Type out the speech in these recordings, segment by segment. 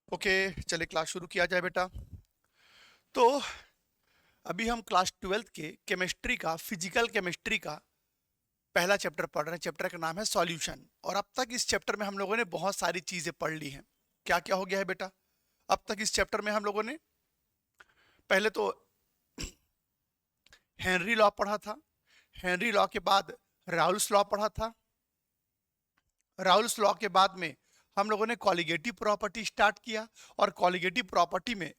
Okay, चलिए class शुरू किया जाए बेटा। तो अभी हम क्लास 12th के केमिस्ट्री का फिजिकल केमिस्ट्री का पहला चैप्टर पढ़ रहे हैं। चैप्टर का नाम है सॉल्यूशन। और अब तक इस चैप्टर में हम लोगों ने बहुत सारी चीजें पढ़ ली हैं। क्या क्या हो गया है बेटा? अब तक इस चैप्टर में हम लोगों ने पहले तो हेनरी लॉ पढ़ा था। हेनरी लॉ के बाद राउल्स लॉ पढ़ा था। राउल्स लॉ के बाद में हम लोगों ने कॉलिगेटिव प्रॉपर्टी स्टार्ट किया। और कॉलिगेटिव प्रॉपर्टी में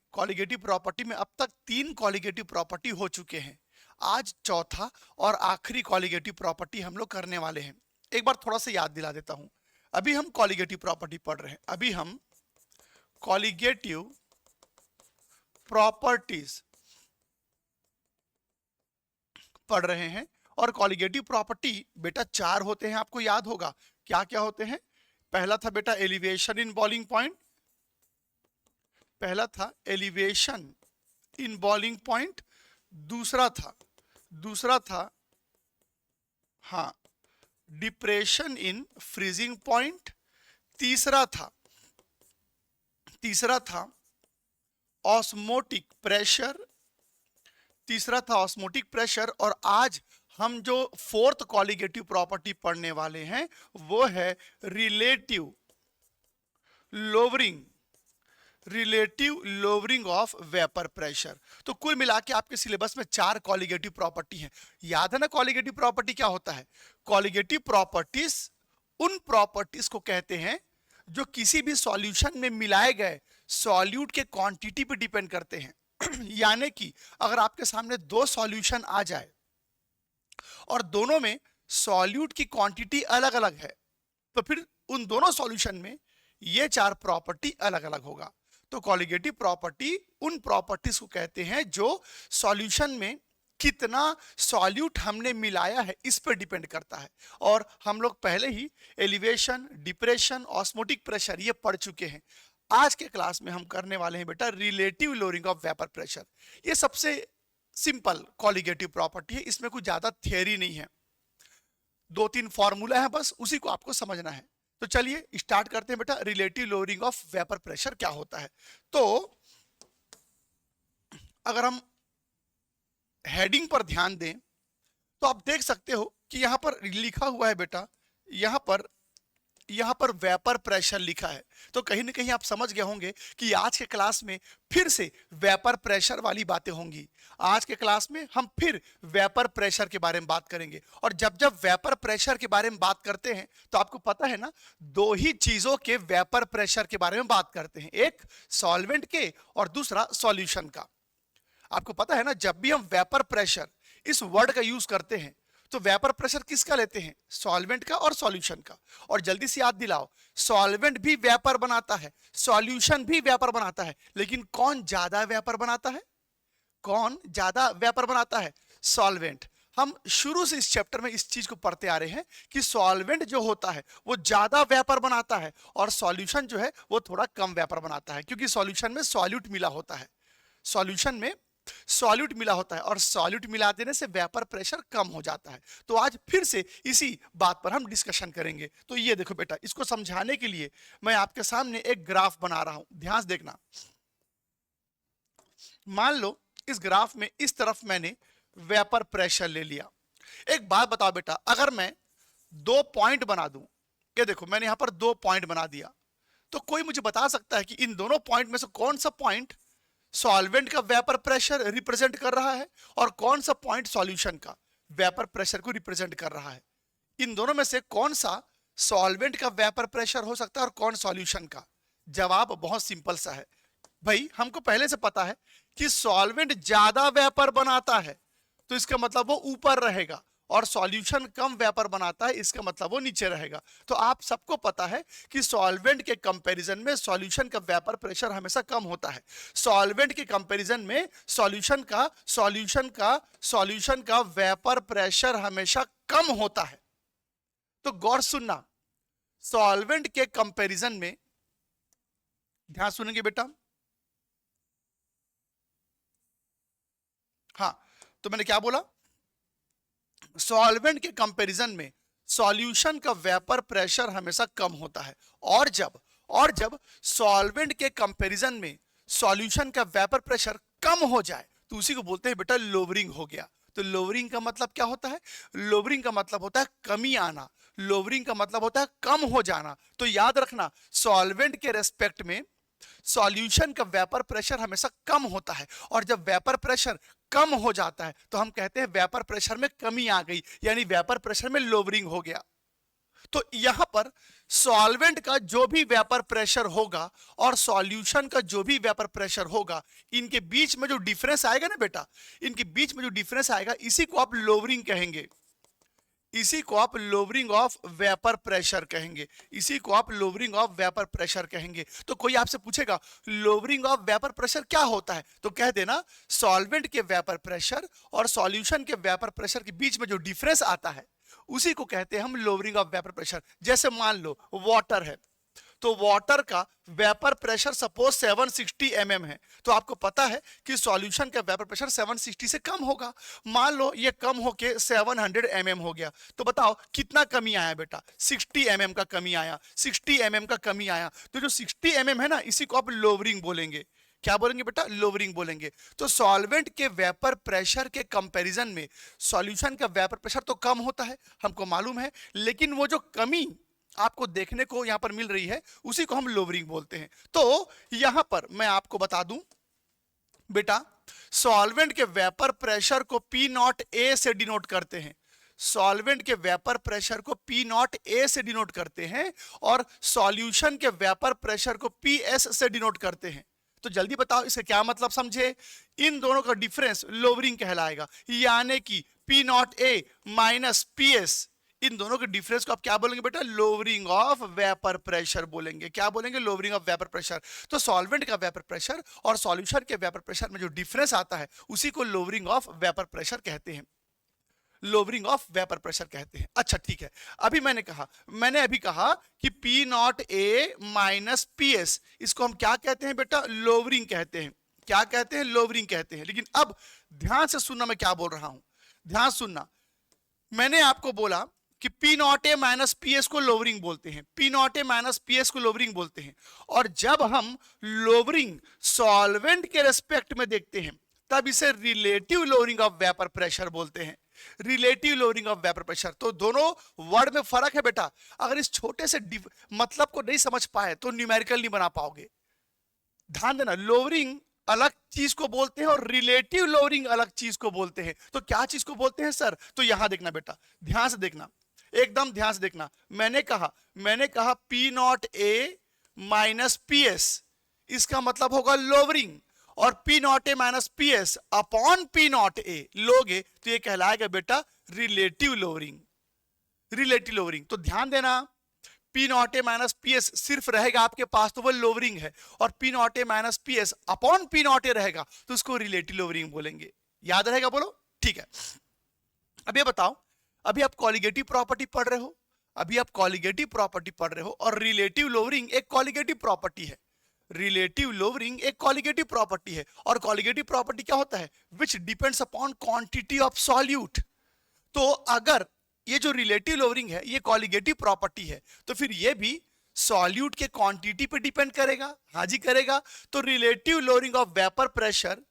अब तक 3 कॉलिगेटिव प्रॉपर्टी हो चुके हैं। आज चौथा और आखिरी कॉलिगेटिव प्रॉपर्टी हम लोग करने वाले हैं। एक बार थोड़ा सा याद दिला देता हूं। अभी हम कॉलिगेटिव प्रॉपर्टी पढ़ रहे हैं। अभी हम कॉलिगेटिव प्रॉपर्टीज पढ़ रहे हैं। और कॉलिगेटिव प्रॉपर्टी बेटा 4 होते हैं, आपको याद होगा। क्या क्या होते हैं? पहला था बेटा एलिवेशन इन बॉइलिंग पॉइंट। पहला था एलिवेशन इन बॉइलिंग पॉइंट। दूसरा था हाँ, डिप्रेशन इन फ्रीजिंग पॉइंट। तीसरा था ऑस्मोटिक प्रेशर। और आज हम जो फोर्थ कॉलिगेटिव प्रॉपर्टी पढ़ने वाले हैं वो है relative lowering of vapour pressure. तो कुल मिला के आपके सिलेबस में 4 कॉलिगेटिव प्रॉपर्टी हैं। याद है ना कॉलिगेटिव प्रॉपर्टी क्या होता है? कॉलिगेटिव प्रॉपर्टीज उन प्रॉपर्टीज को कहते हैं जो किसी भी सॉल्यूशन में मिलाए गए सॉल्यूट के क्वांटिटी पे डिपेंड करते हैं। यानी कि अगर आपके सामने 2 सॉल्यूशन आ जाए और दोनों में सॉल्यूट की क्वांटिटी अलग अलग है, तो फिर उन दोनों सॉल्यूशन में ये 4 प्रॉपर्टी अलग अलग होगा। तो कॉलिगेटिव प्रॉपर्टी उन प्रॉपर्टीज को कहते हैं जो सॉल्यूशन में कितना सॉल्यूट हमने मिलाया है इस पर डिपेंड करता है। और हम लोग पहले ही एलिवेशन, डिप्रेशन, ऑस्मोटिक प्रेशर ये पढ़ चुके हैं। आज के क्लास में हम करने वाले हैं बेटा relative lowering of vapour pressure. ये सबसे सिंपल कॉलिगेटिव प्रॉपर्टी है, इसमें कुछ ज्यादा थियरी नहीं है। 2-3 फॉर्मूला है, बस उसी को आपको समझना है। तो चलिए स्टार्ट करते हैं बेटा। Relative lowering of vapour pressure क्या होता है? तो अगर हम हेडिंग पर ध्यान दें तो आप देख सकते हो कि यहां पर लिखा हुआ है बेटा, यहां पर वेपर प्रेशर लिखा है। तो कहीं ना कहीं आप समझ गए होंगे कि आज के क्लास में फिर से वेपर प्रेशर वाली बातें होंगी। आज के क्लास में हम फिर वेपर प्रेशर के बारे में बात करेंगे। और जब जब वेपर प्रेशर के बारे में बात करते हैं तो आपको पता है ना, 2 ही चीजों के वेपर प्रेशर के बारे में बात करते हैं, एक सॉल्वेंट के और दूसरा सॉल्यूशन का। आपको पता है ना, जब भी हम वेपर प्रेशर इस वर्ड का यूज करते हैं तो वेपर प्रेशर किसका लेते हैं? सॉल्वेंट का और सॉल्यूशन का। और जल्दी से याद दिलाओ, सॉल्वेंट भी वेपर बनाता है, सॉल्यूशन भी वेपर बनाता है, लेकिन कौन ज्यादा वेपर बनाता है? सॉल्वेंट। हम शुरू से इस चैप्टर में इस चीज को पढ़ते आ रहे हैं कि सॉल्वेंट जो होता है वो ज्यादा वेपर बनाता है और सॉल्यूशन जो है वो थोड़ा कम वेपर बनाता है, क्योंकि सॉल्यूशन में सॉल्यूट मिला होता है। सॉल्यूशन में सॉल्यूट मिला होता है और सॉल्यूट मिला देने से वेपर प्रेशर कम हो जाता है। तो आज फिर से इसी बात पर हम डिस्कशन करेंगे। तो ये देखो बेटा, इसको समझाने के लिए मैं आपके सामने एक ग्राफ बना रहा हूं, ध्यान से देखना। मान लो इस ग्राफ में इस तरफ मैंने वेपर प्रेशर ले लिया। एक बात बताओ बेटा, अगर मैं 2 पॉइंट बना दूं, ये देखो मैंने यहां पर 2 पॉइंट बना दिया, तो कोई मुझे बता सकता है कि इन दोनों पॉइंट में से कौन सा पॉइंट सॉल्वेंट का वेपर प्रेशर रिप्रेजेंट कर रहा है और कौन सा पॉइंट सॉल्यूशन का वेपर प्रेशर को रिप्रेजेंट कर रहा है? इन दोनों में से कौन सा सॉल्वेंट का वेपर प्रेशर हो सकता है और कौन सॉल्यूशन का? जवाब बहुत सिंपल सा है भाई, हमको पहले से पता है कि सॉल्वेंट ज्यादा वेपर बनाता है तो इसका मतलब वो ऊपर रहेगा, और सॉल्यूशन कम वेपर बनाता है इसका मतलब वो नीचे रहेगा। तो आप सबको पता है कि सॉल्वेंट के कंपैरिजन में सॉल्यूशन का वेपर प्रेशर हमेशा कम होता है। सॉल्वेंट के कंपैरिजन में सॉल्यूशन का वेपर प्रेशर हमेशा कम होता है। तो गौर सुनना, सॉल्वेंट के कंपैरिजन में, ध्यान सुनेंगे बेटा। हाँ, तो मैंने क्या बोला? सॉल्वेंट के कंपैरिजन में सॉल्यूशन का वेपर प्रेशर हमेशा कम होता है। और और जब सॉल्वेंट के कंपैरिजन में सॉल्यूशन का वेपर प्रेशर कम हो जाए तो उसी को बोलते हैं बेटा लोवरिंग हो गया। तो लोवरिंग का मतलब क्या होता है? लोवरिंग का मतलब होता है कमी आना, लोवरिंग का मतलब होता है कम हो जाना। तो याद रखना, सॉल्वेंट के रेस्पेक्ट में सॉल्यूशन का वेपर प्रेशर हमेशा कम होता है, और जब वेपर प्रेशर कम हो जाता है तो हम कहते हैं वेपर प्रेशर में कमी आ गई, यानी वेपर प्रेशर में लोवरिंग हो गया। तो यहां पर सॉल्वेंट का जो भी वेपर प्रेशर होगा और सॉल्यूशन का जो भी वेपर प्रेशर होगा, इनके बीच में जो डिफरेंस आएगा ना बेटा, इनके बीच में जो डिफरेंस आएगा इसी को आप लोवरिंग कहेंगे, इसी को आप लोवरिंग ऑफ वेपर प्रेशर कहेंगे, इसी को आप लोवरिंग ऑफ वेपर प्रेशर कहेंगे। तो कोई आपसे पूछेगा लोवरिंग ऑफ वेपर प्रेशर क्या होता है, तो कह देना सॉल्वेंट के वेपर प्रेशर और सॉल्यूशन के वेपर प्रेशर के बीच में जो डिफरेंस आता है उसी को कहते हैं हम लोवरिंग ऑफ वेपर प्रेशर। जैसे मान लो वाटर है, तो वाटर का वेपर प्रेशर सपोज 760 mm है, तो आपको पता है कि सॉल्यूशन का वेपर प्रेशर 760 से कम होगा। मान लो ये कम होके 700 mm हो गया, तो बताओ कितना कमी आया बेटा? 60 mm का कमी आया, 60 mm का कमी आया। तो जो 60 mm है ना, इसी को आप लोवरिंग बोलेंगे। क्या बोलेंगे बेटा? लोवरिंग बोलेंगे। तो सॉल्वेंट के वेपर प्रेशर के कंपैरिजन में सॉल्यूशन का वेपर प्रेशर तो कम होता है, हमको मालूम है, लेकिन वो जो कमी आपको देखने को यहां पर मिल रही है उसी को हम लोवरिंग बोलते हैं। तो यहां पर मैं आपको बता दूं बेटा, सॉल्वेंट के वेपर प्रेशर को पी नॉट ए से डिनोट करते हैं, सॉल्वेंट के वेपर प्रेशर को पी नॉट ए से डिनोट करते हैं, और सॉल्यूशन के वेपर प्रेशर को पी एस से डिनोट करते हैं। तो जल्दी बताओ इसका क्या मतलब समझे? इन दोनों का डिफरेंस लोवरिंग कहलाएगा, यानी कि P naught A minus P S, इन दोनों के डिफरेंस को आप क्या बोलेंगे बेटा? लोवरिंग ऑफ वेपर प्रेशर बोलेंगे। क्या बोलेंगे? Lowering of vapour pressure. तो सॉल्वेंट का वेपर प्रेशर और सॉल्यूशन के वेपर प्रेशर में जो डिफरेंस आता है उसी को लोवरिंग ऑफ वेपर प्रेशर कहते हैं, लोवरिंग ऑफ वेपर प्रेशर कहते हैं। अच्छा ठीक है, मैंने अभी कहा कि P naught A minus P S, इसको हम क्या कहते हैं बेटा? लोवरिंग कहते हैं। क्या कहते हैं? लोवरिंग कहते हैं। लेकिन अब ध्यान से सुनना मैं क्या बोल रहा हूं, ध्यान सुनना। मैंने आपको बोला कि P naught A minus P S को लोवरिंग बोलते हैं, P naught A minus P S को लोवरिंग बोलते हैं, और जब हम लोवरिंग सॉल्वेंट के रेस्पेक्ट में देखते हैं तब इसे relative lowering of vapour pressure बोलते हैं, relative lowering of vapour pressure. तो दोनों वर्ड में फर्क है बेटा। अगर इस छोटे से मतलब को नहीं समझ पाए तो न्यूमेरिकल नहीं बना पाओगे। ध्यान देना, लोवरिंग अलग चीज को बोलते हैं और रिलेटिव लोवरिंग अलग चीज को बोलते हैं। तो क्या चीज को बोलते हैं सर? तो यहां देखना बेटा, ध्यान से देखना, एकदम ध्यान से देखना। मैंने कहा P naught A minus P S, इसका मतलब होगा लोवरिंग, और P naught A minus P S upon P naught ए लोगे तो ये कहलाएगा बेटा रिलेटिव लोवरिंग, रिलेटिव लोवरिंग। तो ध्यान देना, P naught A minus P S सिर्फ रहेगा आपके पास तो वो लोवरिंग है, और P naught A minus P S upon P naught ए रहेगा तो उसको रिलेटिव लोवरिंग बोलेंगे। याद रहेगा? बोलो। ठीक है, अब ये बताओ, अभी आप कॉलिगेटिव प्रॉपर्टी पढ़ रहे हो, अभी आप कॉलिगेटिव प्रॉपर्टी पढ़ रहे हो, और रिलेटिव लोवरिंग एक कॉलिगेटिव प्रॉपर्टी है, रिलेटिव लोवरिंग एक कॉलिगेटिव प्रॉपर्टी है। और कॉलिगेटिव प्रॉपर्टी क्या होता है? Which depends upon quantity of solute. तो अगर ये जो रिलेटिव लोवरिंग है ये कॉलिगेटिव प्रॉपर्टी है, तो फिर ये भी सॉल्यूट के क्वांटिटी पे डिपेंड करेगा। हाँ जी करेगा। तो relative lowering of vapour pressure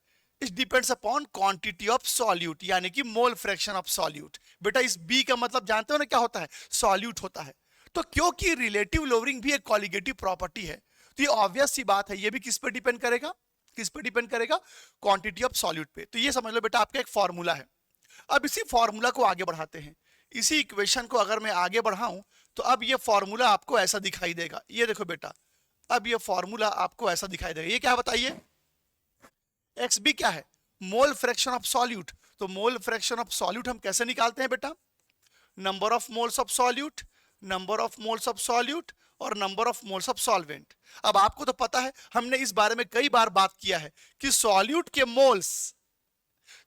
it depends upon quantity of solute, यानी कि मोल फ्रैक्शन ऑफ सॉल्यूट। बेटा इस बी का मतलब जानते हो ना क्या होता है? सॉल्यूट होता है। तो क्योंकि रिलेटिव लोवरिंग भी एक कॉलिगेटिव प्रॉपर्टी है तो ये ऑब्वियस सी बात है, ये भी किस पे डिपेंड करेगा? किस पे डिपेंड करेगा? क्वांटिटी ऑफ सॉल्यूट पे। तो ये समझ लो बेटा आपका एक फॉर्मूला है। अब इसी फॉर्मूला को आगे बढ़ाते हैं, इसी इक्वेशन को अगर मैं आगे बढ़ाऊं तो अब ये फॉर्मूला आपको ऐसा दिखाई देगा। ये देखो बेटा, अब ये फॉर्मूला आपको ऐसा दिखाई देगा। ये क्या बताइए? एक्स बी क्या है? Mole fraction of solute. तो मोल फ्रैक्शन ऑफ सॉल्यूट हम कैसे निकालते हैं बेटा? Number of moles of solute, number of moles of solute और number of moles of solvent. अब आपको तो पता है, हमने इस बारे में कई बार बात किया है कि सॉल्यूट के मोल्स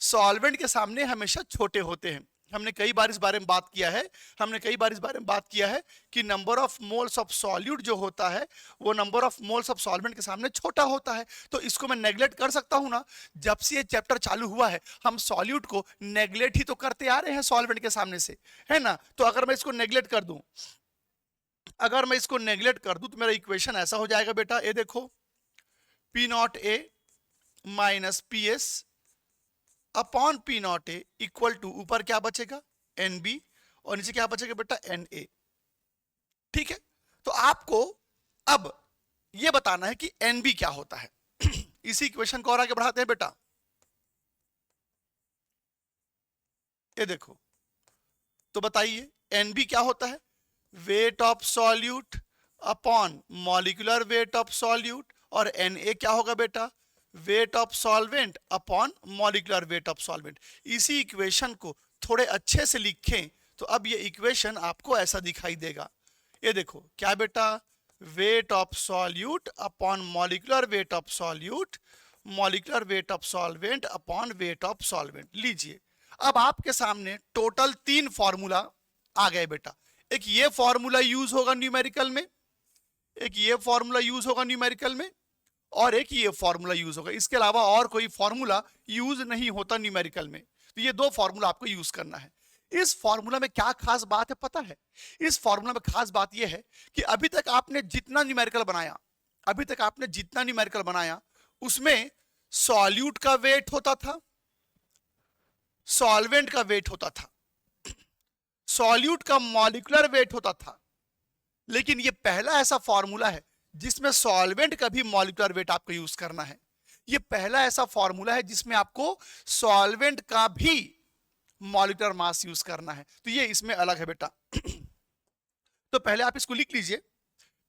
सॉल्वेंट के सामने हमेशा छोटे होते हैं। हमने कई बार इस बारे में बात किया है कि number of moles of solute जो होता है वो number of moles of solvent के सामने छोटा होता है। तो इसको मैं नेग्लेक्ट कर सकता हूं ना? जब से ये चैप्टर चालू हुआ है हम सॉल्यूट को नेग्लेक्ट ही तो करते आ रहे हैं सॉल्वेंट के सामने से, है ना? तो अगर मैं इसको नेग्लेक्ट कर दूं अगर मैं इसको नेग्लेक्ट कर दूं तो मेरा इक्वेशन ऐसा हो जाएगा बेटा, ये देखो, P naught A minus P S upon P naught A equal to ऊपर क्या बचेगा, एन बी, और नीचे क्या बचेगा बेटा, एन ए। ठीक है, तो आपको अब ये बताना है कि एन बी क्या होता है। इसी इक्वेशन को और आगे बढ़ाते हैं बेटा, ये देखो, तो बताइए एन बी क्या होता है, weight of solute upon molecular weight of solute, और एन ए क्या होगा बेटा, weight of solvent upon molecular weight of solvent. इसी इक्वेशन को थोड़े अच्छे से लिखें तो अब ये इक्वेशन आपको ऐसा दिखाई देगा, ये देखो क्या बेटा, weight of solute upon molecular weight of solute, molecular weight of solvent upon weight of solvent. लीजिए, अब आपके सामने टोटल 3 फॉर्मूला आ गए बेटा। एक ये फॉर्मूला यूज होगा न्यूमेरिकल में, एक ये फॉर्मूला यूज होगा न्यूमेरिकल में, और एक ये फॉर्मूला यूज होगा। इसके अलावा और कोई फॉर्मूला यूज नहीं होता न्यूमेरिकल में। तो ये 2 फॉर्मूला आपको यूज करना है। इस फॉर्मूला में क्या खास बात है पता है, इस फॉर्मूला में खास बात यह है कि अभी तक आपने जितना न्यूमेरिकल बनाया, अभी तक आपने जितना न्यूमेरिकल बनाया उसमें सॉल्यूट का वेट होता था, सॉल्वेंट का वेट होता था, सॉल्यूट का मॉलिक्यूलर वेट होता था। लेकिन ये पहला ऐसा फॉर्मूला है जिसमें सॉल्वेंट का भी मॉलिक्यूलर वेट आपको यूज करना है। ये पहला ऐसा फॉर्मूला है जिसमें आपको सॉल्वेंट का भी मॉलिक्यूलर मास यूज करना है। तो ये इसमें अलग है बेटा। तो पहले आप इसको लिख लीजिए,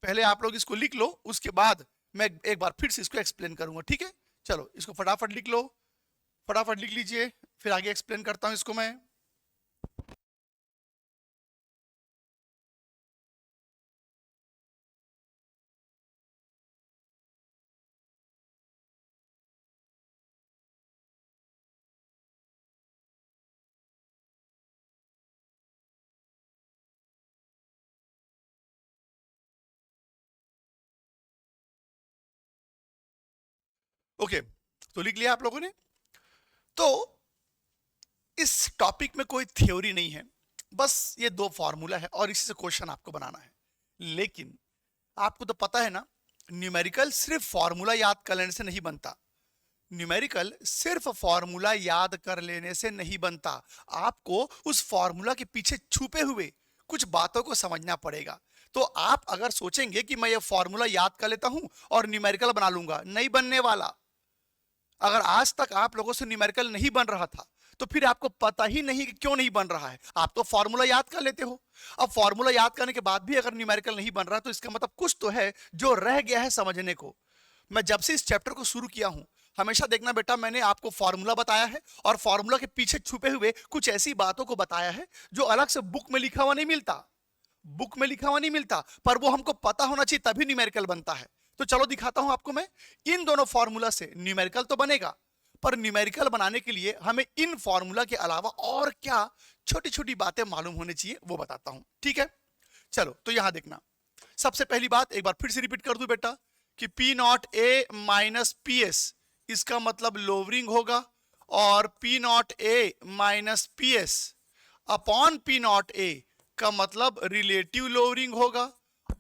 पहले आप लोग इसको लिख लो, उसके बाद मैं एक बार फिर से इसको एक्सप्लेन करूंगा। ठीक है, चलो इसको फटाफट लिख लो, फटाफट लिख लीजिए, फिर आगे एक्सप्लेन करता हूं इसको मैं। ओके, तो लिख लिया आप लोगों ने। तो इस टॉपिक में कोई थ्योरी नहीं है, बस ये 2 फॉर्मूला है और इसी से क्वेश्चन आपको बनाना है। लेकिन आपको तो पता है ना, न्यूमेरिकल सिर्फ फॉर्मूला याद कर लेने से नहीं बनता, न्यूमेरिकल सिर्फ फॉर्मूला याद कर लेने से नहीं बनता, आपको उस फॉर्मूला के पीछे छुपे हुए कुछ बातों को समझना पड़ेगा। तो आप अगर सोचेंगे कि मैं ये फॉर्मूला याद कर लेता हूं और न्यूमेरिकल बना लूंगा, नहीं बनने वाला। अगर आज तक आप लोगों से न्यूमेरिकल नहीं बन रहा था तो फिर आपको पता ही नहीं कि क्यों नहीं बन रहा है। आप तो फॉर्मूला याद कर लेते हो, अब फॉर्मूला याद करने के बाद भी अगर न्यूमेरिकल नहीं बन रहा तो इसका मतलब कुछ तो है जो रह गया है समझने को। मैं जब से इस चैप्टर को शुरू किया हूं, हमेशा देखना बेटा, मैंने आपको फॉर्मूला बताया है और फॉर्मूला के पीछे छुपे हुए कुछ ऐसी बातों को बताया है जो अलग से बुक में लिखा हुआ नहीं मिलता, बुक में लिखा हुआ नहीं मिलता, पर वो हमको पता होना चाहिए तभी न्यूमेरिकल बनता है। तो चलो दिखाता हूं आपको मैं, इन दोनों फॉर्मूला से न्यूमेरिकल तो बनेगा, पर न्यूमेरिकल बनाने के लिए हमें इन फॉर्मूला के अलावा और क्या छोटी छोटी बातें मालूम होनी चाहिए वो बताता हूं। ठीक है, चलो तो यहां देखना, सबसे पहली बात एक बार फिर से रिपीट कर दूं बेटा कि P naught A minus P S, इसका मतलब लोवरिंग होगा, और P naught A minus P S upon P naught ए का मतलब रिलेटिव लोवरिंग होगा।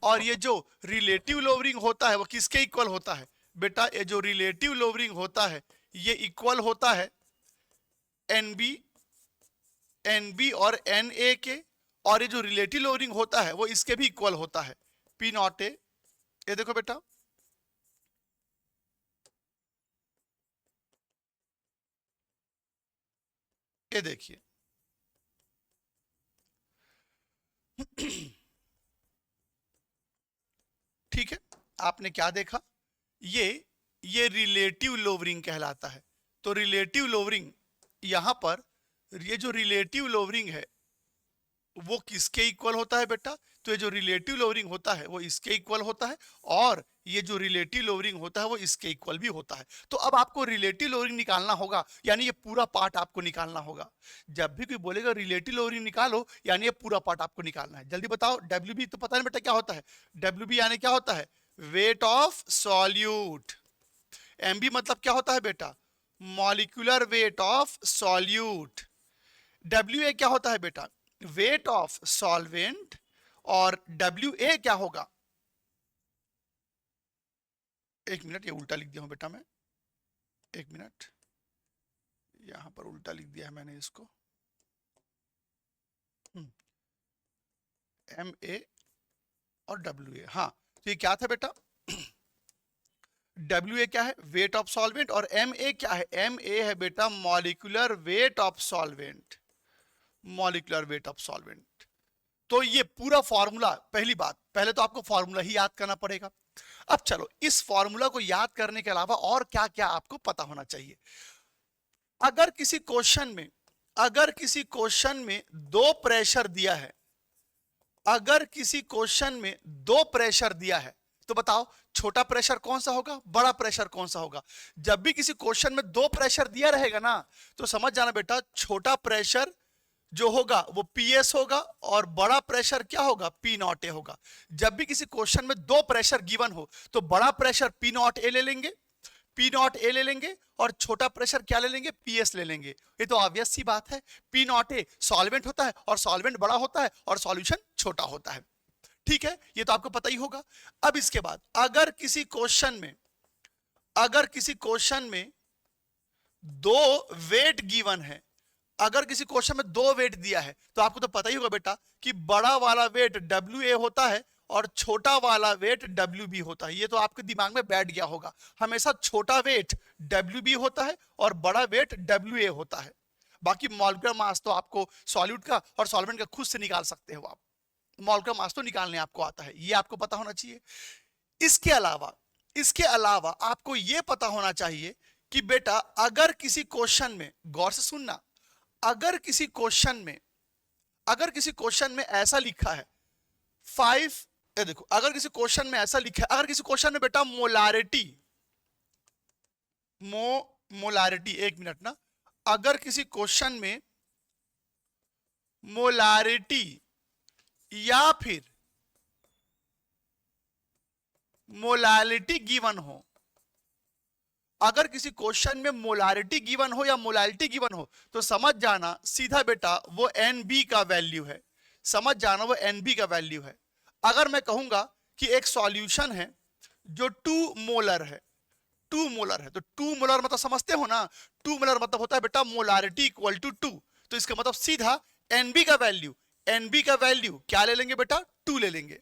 और ये जो रिलेटिव लोवरिंग होता है वो किसके इक्वल होता है बेटा, ये जो रिलेटिव लोवरिंग होता है ये इक्वल होता है एन बी और एन ए के, और ये जो रिलेटिव लोवरिंग होता है वो इसके भी इक्वल होता है पी नॉट ए। ये देखो बेटा, ये देखिए ठीक है, आपने क्या देखा, ये रिलेटिव लोवरिंग कहलाता है। तो रिलेटिव लोवरिंग, यहां पर ये जो रिलेटिव लोवरिंग है वो किसके इक्वल होता है बेटा, तो ये जो रिलेटिव लोवरिंग होता है वो इसके इक्वल होता है, और ये जो रिलेटिव लोवरिंग होता है वो इसके इक्वल भी होता है। तो अब आपको रिलेटिव लोवरिंग निकालना होगा, यानी ये पूरा पार्ट आपको निकालना होगा। जब भी कोई बोलेगा रिलेटिव लोवरिंग निकालो, यानी ये पूरा पार्ट आपको निकालना है। जल्दी बताओ, डब्ल्यू बी तो पता है बेटा क्या होता है, डब्ल्यू बी यानी क्या होता है, weight of solute. M B मतलब क्या होता है बेटा, molecular weight of solute. W A क्या होता है बेटा, वेट ऑफ सॉल्वेंट, और WA क्या होगा, एक मिनट, ये उल्टा लिख दिया हूं बेटा मैं, एक मिनट, यहां पर उल्टा लिख दिया है मैंने इसको, MA और WA। हाँ, तो ये क्या था बेटा, WA क्या है, वेट ऑफ सॉल्वेंट, और MA क्या है, MA है बेटा molecular weight of solvent, molecular weight of solvent. तो ये पूरा फॉर्मूला, पहली बात, पहले तो आपको फॉर्मूला ही याद करना पड़ेगा। अब चलो इस फॉर्मूला को याद करने के अलावा और क्या क्या आपको पता होना चाहिए। अगर किसी क्वेश्चन में दो प्रेशर दिया है, अगर किसी क्वेश्चन में दो प्रेशर दिया है, तो बताओ छोटा प्रेशर कौन सा होगा, बड़ा प्रेशर कौन सा होगा। जब भी किसी क्वेश्चन में दो प्रेशर दिया रहेगा ना, तो समझ जाना बेटा छोटा प्रेशर जो होगा वो PS होगा और बड़ा प्रेशर क्या होगा, P0A होगा। जब भी किसी क्वेश्चन में दो प्रेशर गिवन हो तो बड़ा प्रेशर P0A ले लेंगे, P0A ले लेंगे, और छोटा प्रेशर क्या ले लेंगे, PS ले लेंगे। ये तो ऑब्वियस सी बात है, P0A सॉल्वेंट होता है और सॉल्वेंट बड़ा होता है और सॉल्यूशन छोटा होता है। ठीक है, ये तो आपको पता ही होगा। अब इसके बाद अगर किसी क्वेश्चन में दो वेट गिवन है, अगर किसी क्वेश्चन में दो वेट दिया है, तो आपको तो पता ही होगा बेटा कि बड़ा वाला वेट WA होता है और छोटा वाला वेट WB होता है। ये तो आपके दिमाग में बैठ गया होगा, हमेशा छोटा वेट WB होता है और बड़ा वेट WA होता है। बाकी मॉलिक्यूलर मास तो आपको सॉल्यूट का और सॉल्वेंट का खुद से निकाल सकते हो आप, मॉलिक्यूलर मास तो निकालने आपको आता है, ये आपको पता होना चाहिए। इसके अलावा आपको ये पता होना चाहिए कि बेटा अगर किसी क्वेश्चन में, गौर से सुनना, अगर किसी क्वेश्चन में ऐसा लिखा है 5, देखो अगर किसी क्वेश्चन में ऐसा लिखा है, अगर किसी क्वेश्चन में बेटा मोलारिटी, एक मिनट ना, अगर किसी क्वेश्चन में मोलारिटी या फिर मोलालिटी गिवन हो, अगर किसी क्वेश्चन में मोलारिटी गिवन हो या मोलालिटी गिवन हो, तो समझ जाना सीधा बेटा वो NB का वैल्यू है, समझ जाना वो NB का वैल्यू है। अगर मैं कहूंगा कि एक सॉल्यूशन है जो 2 मोलर है, 2 मोलर है, तो 2 मोलर मतलब समझते हो ना, 2 मोलर मतलब होता है बेटा मोलारिटी इक्वल टू 2, तो इसका मतलब सीधा NB का वैल्यू क्या ले लेंगे बेटा, 2 ले लेंगे।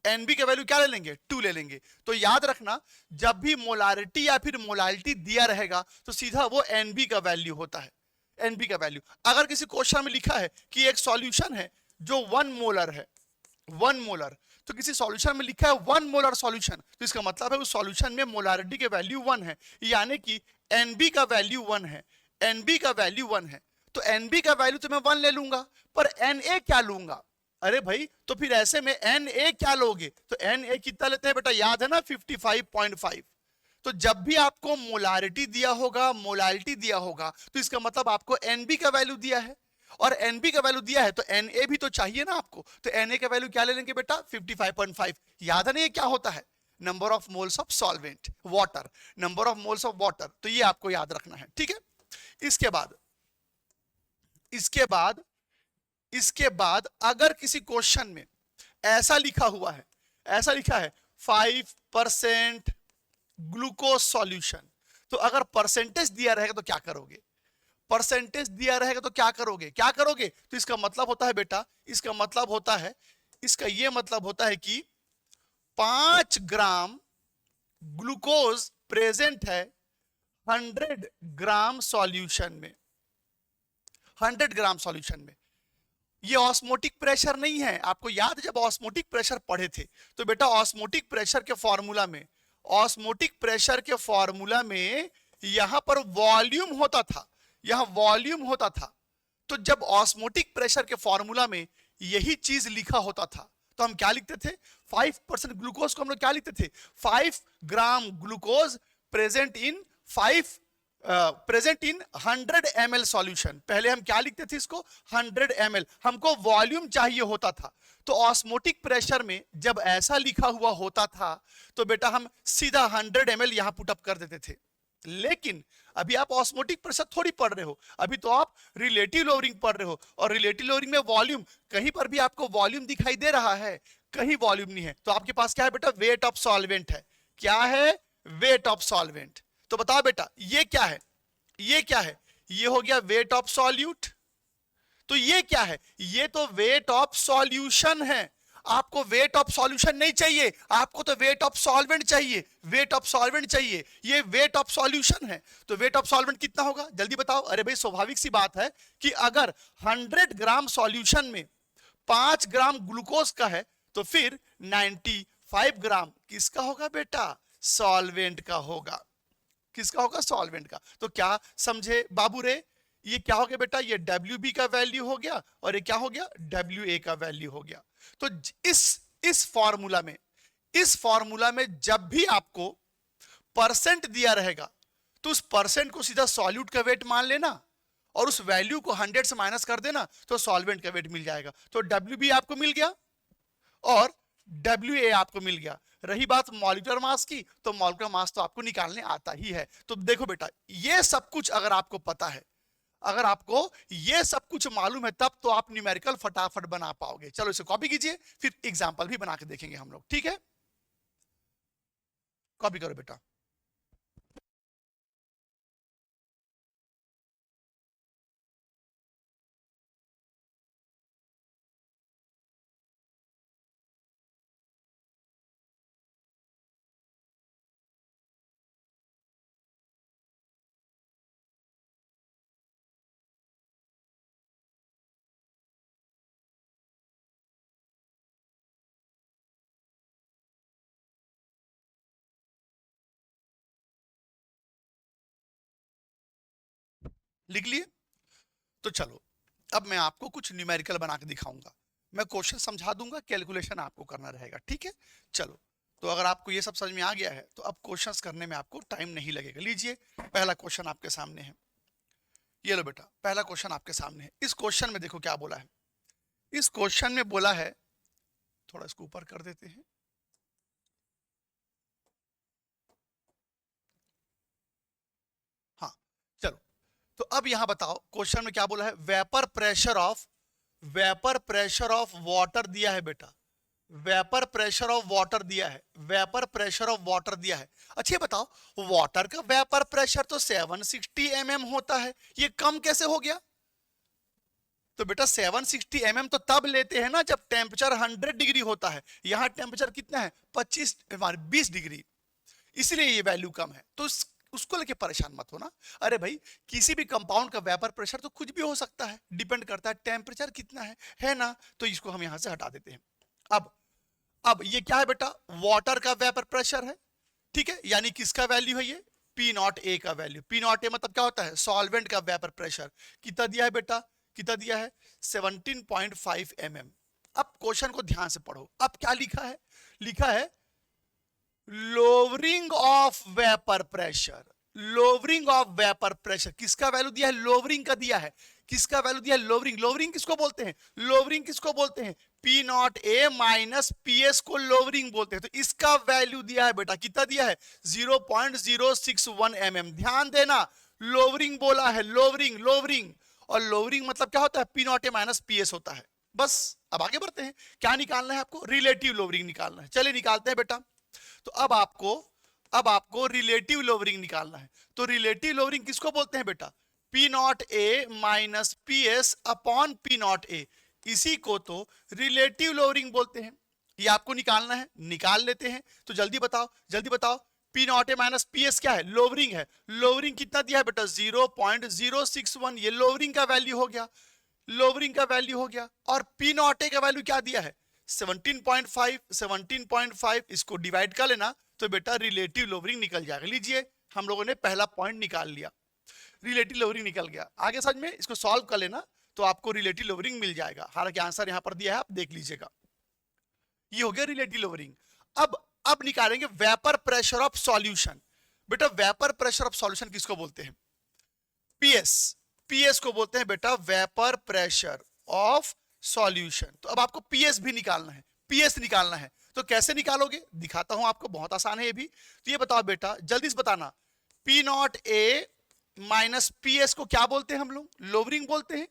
NB का वैल्यू क्या ले लेंगे, 2 ले लेंगे। तो याद रखना जब भी मोलारिटी या फिर मोलालिटी दिया रहेगा तो सीधा वो NB का वैल्यू होता है, NB का वैल्यू। अगर किसी क्वेश्चन में लिखा है कि एक सॉल्यूशन है जो 1 मोलर है, 1 मोलर, तो किसी सॉल्यूशन में लिखा है 1 मोलर सॉल्यूशन, तो इसका मतलब है उस सॉल्यूशन में मोलारिटी के वैल्यू 1 है, यानी कि NB का वैल्यू 1 है, NB का वैल्यू 1 है। तो NB का वैल्यू तो मैं 1 ले लूंगा, पर NA क्या लूंगा, अरे भाई तो फिर ऐसे में NA क्या लोगे, तो NA कितना लेते हैं बेटा, याद है ना 55.5। तो जब भी आपको मोलारिटी दिया होगा, मोलालिटी दिया होगा, तो इसका मतलब आपको NB का वैल्यू दिया है, और NB का वैल्यू दिया है तो NA भी तो चाहिए ना आपको, तो NA का वैल्यू क्या ले लेंगे बेटा 55.5। याद है ना ये क्या होता है, number of moles of solvent, water, number of moles of water, तो ये आपको याद रखना है। ठीक है, इसके बाद अगर किसी क्वेश्चन में ऐसा लिखा है 5% ग्लूकोज सॉल्यूशन, तो अगर परसेंटेज दिया रहेगा तो क्या करोगे, क्या करोगे, तो इसका मतलब होता है बेटा, इसका ये मतलब होता है कि 5 ग्राम ग्लूकोज प्रेजेंट है 100 ग्राम सॉल्यूशन में, 100 ग्राम सॉल्यूशन में। ये ऑस्मोटिक प्रेशर नहीं है, आपको याद है जब ऑस्मोटिक प्रेशर पढ़े थे तो बेटा ऑस्मोटिक प्रेशर के फॉर्मूला में यहां पर वॉल्यूम होता था, तो जब ऑस्मोटिक प्रेशर के फॉर्मूला में यही चीज लिखा होता था तो हम क्या लिखते थे, 5% ग्लूकोज को हम लोग क्या लिखते थे, 5 gram glucose present in 100 ml solution. पहले हम क्या लिखते थे इसको, 100 ml, हमको वॉल्यूम चाहिए होता था। तो ऑस्मोटिक प्रेशर में जब ऐसा लिखा हुआ होता था तो बेटा हम सीधा 100 ml यहां पुटअप कर देते थे, लेकिन अभी आप ऑस्मोटिक प्रेशर थोड़ी पढ़ रहे हो, अभी तो आप रिलेटिव लोअरिंग पढ़ रहे हो, और रिलेटिव लोअरिंग में वॉल्यूम, कहीं पर भी आपको वॉल्यूम दिखाई दे रहा है? कहीं वॉल्यूम नहीं है। तो आपके पास क्या है बेटा? वेट ऑफ सॉल्वेंट है। क्या है? Weight of solvent. तो बताओ बेटा ये क्या है? ये क्या है? ये हो गया वेट ऑफ सॉल्यूट। तो ये क्या है? ये तो वेट ऑफ सॉल्यूशन है। आपको वेट ऑफ सॉल्यूशन नहीं चाहिए, आपको तो वेट ऑफ सॉल्वेंट चाहिए, वेट ऑफ सॉल्वेंट चाहिए। ये वेट ऑफ सॉल्यूशन है। तो वेट ऑफ सॉल्वेंट कितना होगा जल्दी बताओ? अरे भाई स्वाभाविक सी बात है कि अगर 100 ग्राम सॉल्यूशन में 5 ग्राम ग्लूकोज का है तो फिर 95 ग्राम किसका होगा बेटा? सॉल्वेंट का होगा। किसका होगा? सॉल्वेंट का। तो क्या समझे बाबू रे? ये क्या हो गया बेटा? ये WB का वैल्यू हो गया और ये क्या हो गया? WA का वैल्यू हो गया। तो इस फॉर्मूला में जब भी आपको परसेंट दिया रहेगा तो उस परसेंट को सीधा सॉल्यूट का वेट मान लेना और उस वैल्यू को 100 से माइनस कर देना तो सॉल्वेंट का वेट मिल जाएगा। तो WB आपको मिल गया और WA आपको मिल गया। रही बात मॉलिक्यूलर मास की, तो मॉलिक्यूलर मास तो आपको निकालने आता ही है। तो देखो बेटा ये सब कुछ अगर आपको पता है, अगर आपको ये सब कुछ मालूम है, तब तो आप न्यूमेरिकल फटाफट बना पाओगे। चलो इसे कॉपी कीजिए, फिर एग्जांपल भी बना के देखेंगे हम लोग, ठीक है? कॉपी करो बेटा। लिख लिए? तो चलो अब मैं आपको कुछ न्यूमेरिकल बना के दिखाऊंगा। मैं क्वेश्चन समझा दूंगा, कैलकुलेशन आपको करना रहेगा, ठीक है? चलो तो अगर आपको ये सब समझ में आ गया है तो अब क्वेश्चंस करने में आपको टाइम नहीं लगेगा। लीजिए पहला क्वेश्चन आपके सामने है। ये लो बेटा पहला क्वेश्चन आपके सामने है। इस क्वेश्चन में देखो क्या बोला है। इस क्वेश्चन में बोला है, थोड़ा इसको ऊपर कर देते हैं। हाँ चलो, तो अब यहां बताओ क्वेश्चन में क्या बोला है। वेपर प्रेशर ऑफ वाटर दिया है बेटा। वेपर प्रेशर ऑफ वाटर दिया है। वेपर प्रेशर ऑफ वाटर दिया है। अच्छा ये बताओ वाटर का वेपर प्रेशर तो 760 mm होता है, ये कम कैसे हो गया? तो बेटा 760 mm तो तब लेते हैं ना जब टेम्परेचर 100 डिग्री होता है। यहां टेम्परेचर कितना है? 20 डिग्री, इसलिए ये वैल्यू कम है। तो उसको लेके परेशान मत होना। अरे भाई किसी भी कंपाउंड का वेपर प्रेशर तो कुछ भी हो सकता है, डिपेंड करता है टेम्परेचर कितना है ना? तो इसको हम यहां से हटा देते हैं। अब ये क्या है बेटा? वाटर का वेपर प्रेशर है, ठीक है? यानी किसका वैल्यू है? ये P0A का वैल्यू। P0A मतलब क्या होता है? सॉल्वेंट का वेपर प्रेशर। कितना दिया है बेटा? कितना दिया है? 17.5 mm। अब क्वेश्चन को ध्यान से पढ़ो। अब क्या लिखा है? लिखा है lowering of vapour pressure. Lowering of vapour pressure किसका वैल्यू दिया है? लोवरिंग का दिया है। किसका वैल्यू दिया है? लोवरिंग। लोवरिंग किसको बोलते हैं? लोवरिंग किसको बोलते हैं? P0A माइनस PS को लोवरिंग बोलते हैं। तो इसका वैल्यू दिया है बेटा, कितना दिया है? 0.061 mm। ध्यान देना, लोवरिंग बोला है, लोवरिंग लोवरिंग। और लोवरिंग मतलब क्या होता है? P0A माइनस PS होता है। बस अब आगे बढ़ते हैं। क्या निकालना है आपको? रिलेटिव लोवरिंग निकालना है। चलिए निकालते हैं बेटा। तो अब आपको रिलेटिव लोवरिंग निकालना है। तो रिलेटिव लोवरिंग किसको बोलते हैं बेटा? P0A minus PS upon P0A, इसी को तो रिलेटिव लोवरिंग बोलते हैं। ये आपको निकालना है, निकाल लेते हैं। तो जल्दी बताओ, जल्दी बताओ। P0A माइनस PS क्या है? लोवरिंग है। लोवरिंग कितना दिया है बेटा? 0.061। ये लोवरिंग का वैल्यू हो गया, लोवरिंग का वैल्यू हो गया। और P0A का वैल्यू क्या दिया है? 17.5। 17.5 इसको डिवाइड कर लेना तो बेटा रिलेटिव लोवरिंग निकल जाएगा। लीजिए हम लोगों ने पहला पॉइंट निकाल लिया, रिलेटिव लोवरिंग निकल गया। आगे समझ में इसको सॉल्व कर लेना तो आपको रिलेटिव लोवरिंग मिल जाएगा। हालांकि आंसर यहां पर दिया है, आप देख लीजिएगा। ये हो गया रिलेटिव लोवरिंग। अब निकालेंगे वेपर प्रेशर ऑफ सॉल्यूशन। बेटा वेपर प्रेशर ऑफ सॉल्यूशन किसको बोलते हैं? PS। PS को बोलते हैं बेटा वेपर प्रेशर ऑफ सॉल्यूशन। तो अब आपको PS भी निकालना है, PS निकालना है। तो कैसे निकालोगे? दिखाता हूं आपको, बहुत आसान है ये भी। तो ये बताओ बेटा, जल्दी से बताना, P naught A minus P S को क्या बोलते हैं हम लोग? लोवरिंग बोलते हैं।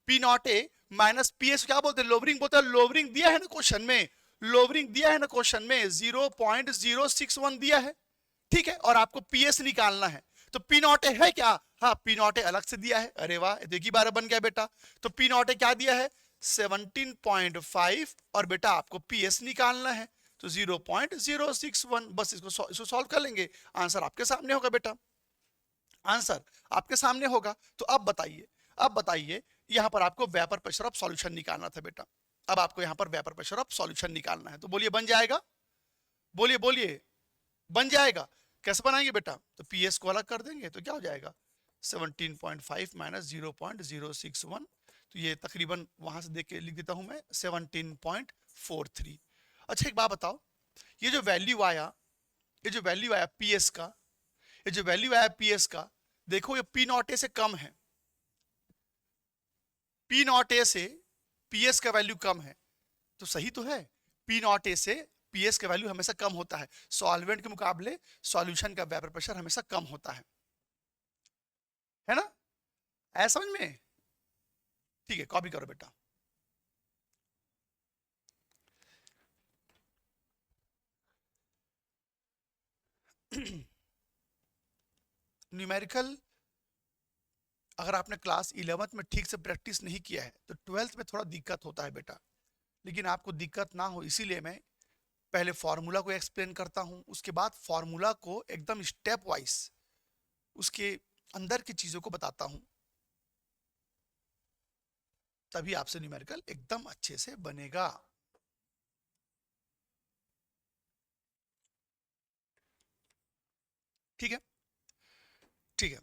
P naught A minus P S क्या बोलते हैं? लोवरिंग बोलते हैं। लोवरिंग दिया है ना क्वेश्चन में, लोवरिंग दिया है ना क्वेश्चन में, 0.061 दिया है, ठीक है, और आपको पीएस निकालना है। तो पी नॉट ए है क्या? हाँ, पी नॉट ए अलग से दिया है। अरे वाह, देखिए 12 बन गया बेटा। तो पी नॉट ए क्या दिया है? 17.5, और बेटा आपको पीएस निकालना है तो 0.061। बस इसको सॉल्व कर लेंगे, आंसर आपके सामने होगा बेटा, आंसर आपके सामने होगा। तो अब बताइए यहां पर आपको वेपर प्रेशर ऑफ सॉल्यूशन निकालना था बेटा। अब आपको यहां पर वेपर प्रेशर ऑफ सॉल्यूशन निकालना है, तो बोलिए बन जाएगा? बोलिए बन जाएगा। कैसे बनाएंगे बेटा? तो पीएस को अलग कर देंगे तो क्या हो जाएगा? 17.5 माइनस 0.061, तो ये तकरीबन वहां से देख के लिख देता हूं मैं 17.43। अच्छा एक बात बताओ, ये जो वैल्यू आया पीएस का, ये जो वैल्यू आया पीएस का, देखो ये पी नॉट ए से कम है, पी नॉट ए से पीएस का वैल्यू कम है, तो सही तो है। पी नॉट ए से पीएस का वैल्यू हमेशा कम होता है, सॉल्वेंट के मुकाबले सॉल्यूशन का वेपर प्रेशर हमेशा कम होता है ना? ऐसा समझ में? ठीक है, कॉपी करो बेटा। न्यूमेरिकल अगर आपने क्लास 11th में ठीक से प्रैक्टिस नहीं किया है तो 12th में थोड़ा दिक्कत होता है बेटा, लेकिन आपको दिक्कत ना हो इसीलिए मैं पहले फॉर्मूला को एक्सप्लेन करता हूं, उसके बाद फॉर्मूला को एकदम स्टेप वाइज उसके अंदर की चीजों को बताता हूं, तभी आपसे न्यूमेरिकल एकदम अच्छे से बनेगा। ठीक है, ठीक है,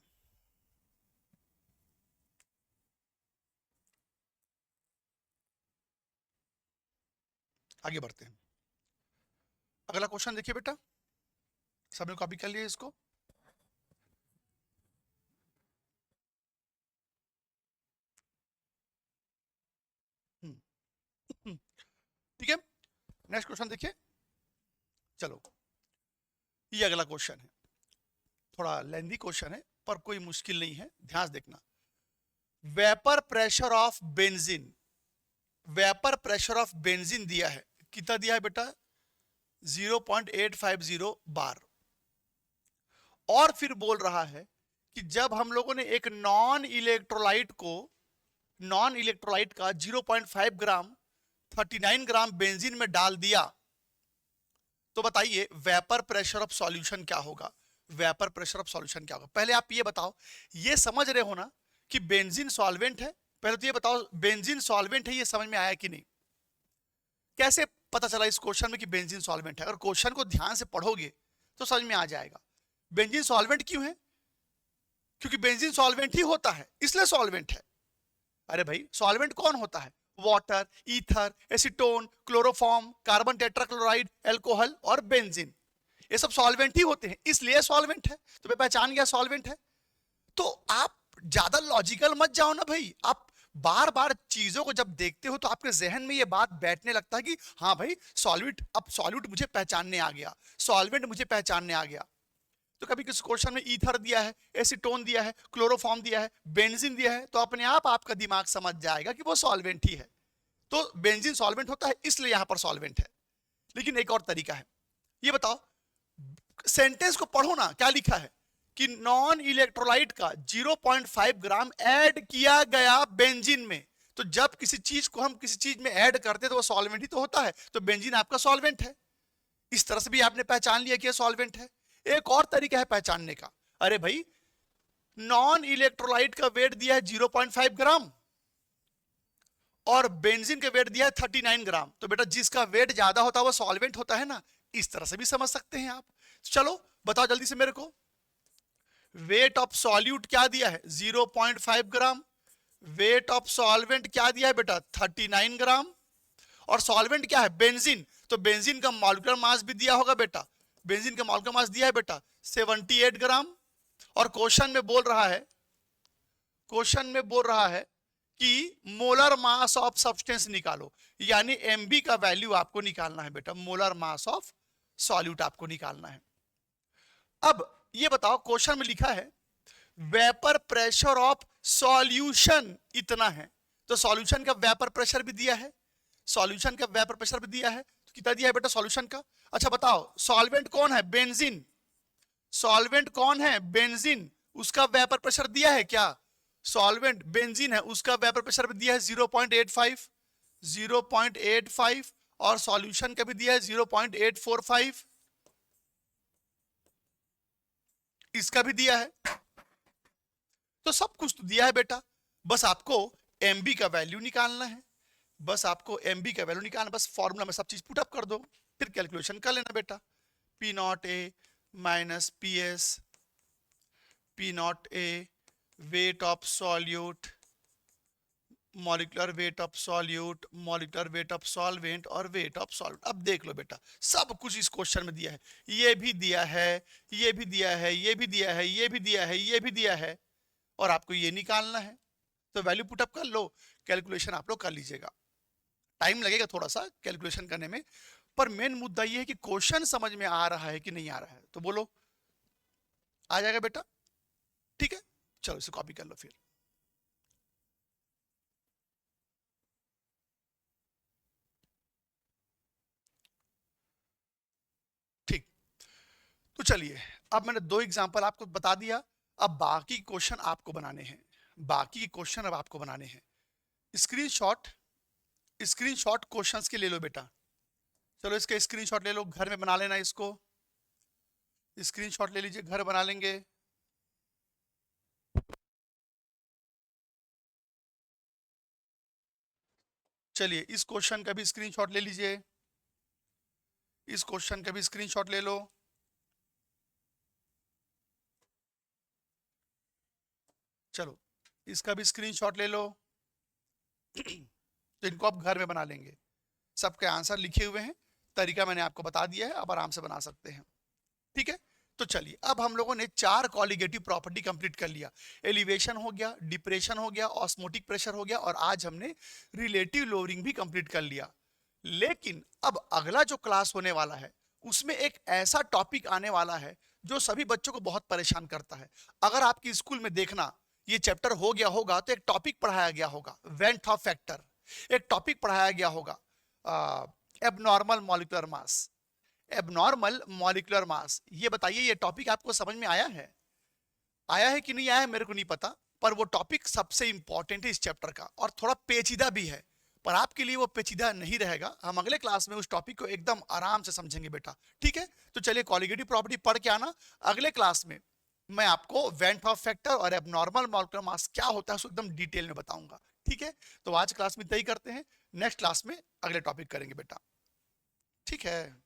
आगे बढ़ते हैं। अगला क्वेश्चन देखिए बेटा, सबने कॉपी कर लिया इसको। ठीक है, नेक्स्ट क्वेश्चन देखिए। चलो ये अगला क्वेश्चन है, थोड़ा लेंथी क्वेश्चन है पर कोई मुश्किल नहीं है, ध्यान से देखना। Vapour pressure of benzene, vapour pressure of benzene दिया है, कितना दिया है बेटा? 0.850 बार। और फिर बोल रहा है कि जब हम लोगों ने एक नॉन इलेक्ट्रोलाइट का 0.5 ग्राम 39 ग्राम बेंजीन में डाल दिया, तो बताइए वेपर प्रेशर ऑफ सॉल्यूशन क्या होगा? वेपर प्रेशर ऑफ सॉल्यूशन क्या होगा? पहले आप ये बताओ, ये समझ रहे हो ना कि बेंजीन सॉल्वेंट है? पहले तो ये बताओ बेंजीन सॉल्वेंट है, ये समझ में आया कि नहीं? कैसे पता चला इस क्वेश्चन में कि बेंजीन सॉल्वेंट है? अगर क्वेश्चन को ध्यान से पढ़ोगे तो समझ में आ जाएगा। बेंजीन सॉल्वेंट क्यों है? क्योंकि बेंजीन सॉल्वेंट ही होता है, इसलिए सॉल्वेंट है। अरे भाई सॉल्वेंट कौन होता है? Water, ether, acetone, chloroform, carbon tetrachloride, alcohol और बेंजीन, ये सब सॉल्वेंट ही होते हैं, इसलिए सॉल्वेंट है। तो मैं पहचान गया सॉल्वेंट है। तो आप ज्यादा लॉजिकल मत जाओ ना भाई, आप बार बार चीजों को जब देखते हो तो आपके जहन में ये बात बैठने लगता है कि हाँ भाई सॉल्वेंट, अब सॉल्यूट मुझे पहचानने आ गया, सॉल्वेंट मुझे पहचानने आ गया। तो कभी किस क्वेश्चन में ईथर दिया है, एसीटोन दिया है, क्लोरोफॉर्म दिया है, बेंजीन दिया है, तो अपने आप आपका दिमाग समझ जाएगा कि वो सॉल्वेंट ही है। तो बेंजीन सॉल्वेंट होता है इसलिए यहां पर सॉल्वेंट है। लेकिन एक और तरीका है, ये बताओ सेंटेंस को पढ़ो ना, क्या लिखा है कि नॉन इलेक्ट्रोलाइट का 0.5 ग्राम ऐड किया गया बेंजीन में। तो जब किसी चीज को हम किसी चीज में ऐड करते तो वो सॉल्वेंट ही तो होता है, तो बेंजीन आपका सॉल्वेंट है। इस तरह से भी आपने पहचान लिया कि सॉल्वेंट है। एक और तरीका है पहचानने का, अरे भाई नॉन इलेक्ट्रोलाइट का वेट दिया है 0.5 ग्राम और बेंजीन का वेट दिया है 39 ग्राम, तो बेटा जिसका वेट ज्यादा होता है वो सॉल्वेंट होता है ना, इस तरह से भी समझ सकते हैं आप। चलो बताओ जल्दी से मेरे को, वेट ऑफ सॉल्यूट क्या दिया है? 0.5 ग्राम। वेट ऑफ सॉल्वेंट क्या दिया है बेटा? 39 ग्राम। और सॉल्वेंट क्या है? बेंजीन। तो बेंजीन का मॉलिक्यूलर मास भी दिया होगा बेटा, बेंजीन का मॉलिक्यूलर मास दिया है बेटा 78 ग्राम। और क्वेश्चन में बोल रहा है कि मोलर मास ऑफ सब्सटेंस निकालो, यानी एमबी का वैल्यू आपको निकालना है बेटा, मोलर मास ऑफ सॉल्यूट आपको निकालना है। अब ये बताओ क्वेश्चन में लिखा है वेपर प्रेशर ऑफ सॉल्यूशन इतना है, तो सॉल्यूशन का वेपर प्रेशर भी दिया है, सॉल्यूशन का वेपर प्रेशर भी दिया है, तो कितना दिया है बेटा सॉल्यूशन का। अच्छा बताओ सॉल्वेंट कौन है, बेंजीन, सॉल्वेंट कौन है, बेंजीन, उसका वेपर प्रेशर दिया है क्या, सॉल्वेंट बेंजीन है उसका वेपर प्रेशर भी दिया है 0.85, 0.85, और सॉल्यूशन का भी दिया है 0.845, इसका भी दिया है, तो सब कुछ तो दिया है बेटा, बस आपको एमबी का वैल्यू निकालना है, बस आपको एमबी का वैल्यू निकालना, बस फॉर्मूला में सब चीज पुट अप कर दो, फिर कैलकुलेशन कर लेना बेटा। P naught A minus P S, P naught A wait of solute, molecular weight of solute, molecular weight of solvent और वेट ऑफ सॉल्वेंट। अब देख लो बेटा सब कुछ इस क्वेश्चन में दिया है, ये भी दिया है, ये भी दिया है, ये भी दिया है, ये भी दिया है, ये भी दिया है, और आपको ये निकालना है, तो वैल्यू पुट अप कर लो, कैलकुलेशन आप लोग कर लीजिएगा, टाइम लगेगा थोड़ा सा कैलकुलेशन करने में, पर मेन मुद्दा ये है कि क्वेश्चन समझ में आ रहा है कि नहीं आ रहा है, तो बोलो आ जाएगा बेटा, ठीक है, चलो इसे कॉपी कर लो फिर। ठीक, तो चलिए अब मैंने दो एग्जांपल आपको बता दिया, अब बाकी क्वेश्चन आपको बनाने हैं, बाकी क्वेश्चन अब आपको बनाने हैं। स्क्रीनशॉट, स्क्रीनशॉट क्वेश्चंस के ले लो बेटा, चलो इसके स्क्रीनशॉट ले लो, घर में बना लेना, इसको स्क्रीनशॉट ले लीजिए, घर बना लेंगे। चलिए इस क्वेश्चन का भी स्क्रीनशॉट ले लीजिए, इस क्वेश्चन का भी स्क्रीनशॉट ले लो, चलो इसका भी स्क्रीनशॉट ले लो। तो इनको आप घर में बना लेंगे, सबके आंसर लिखे हुए हैं, तरीका मैंने आपको बता दिया है, अब आराम से बना सकते हैं, ठीक है। तो चलिए अब हम लोगों ने 4 कॉलिगेटिव प्रॉपर्टी कंप्लीट कर लिया, एलिवेशन हो गया, डिप्रेशन हो गया, ऑस्मोटिक प्रेशर हो गया, और आज हमने रिलेटिव लोअरिंग भी कंप्लीट कर लिया। लेकिन अब अगला जो क्लास होने वाला है उसमें एक ऐसा टॉपिक आने वाला है जो सभी बच्चों को बहुत परेशान करता है। अगर आपकी स्कूल में देखना ये चैप्टर हो गया होगा तो एक टॉपिक पढ़ाया गया होगा वैन टॉप फैक्टर, एक टॉपिक पढ़ाया गया होगा abnormal molecular mass, abnormal molecular mass. ये बताइए ये टॉपिक आपको समझ में आया है, आया है कि नहीं आया है मेरे को नहीं पता, पर वो टॉपिक सबसे इंपॉर्टेंट है इस चैप्टर का, और थोड़ा पेचीदा भी है, पर आपके लिए वो पेचीदा नहीं रहेगा, हम अगले क्लास में उस टॉपिक को एकदम आराम से समझेंगे बेटा, ठीक है। तो चलिए कॉलिगेटिव प्रॉपर्टी पढ़ के आना, अगले क्लास में मैं आपको वैन टॉप फैक्टर और एबनॉर्मल मॉलिक्यूलर मास क्या होता है उसको एकदम डिटेल में बताऊंगा, ठीक है। तो आज क्लास में तय करते हैं, नेक्स्ट क्लास में अगले टॉपिक करेंगे बेटा, ठीक है।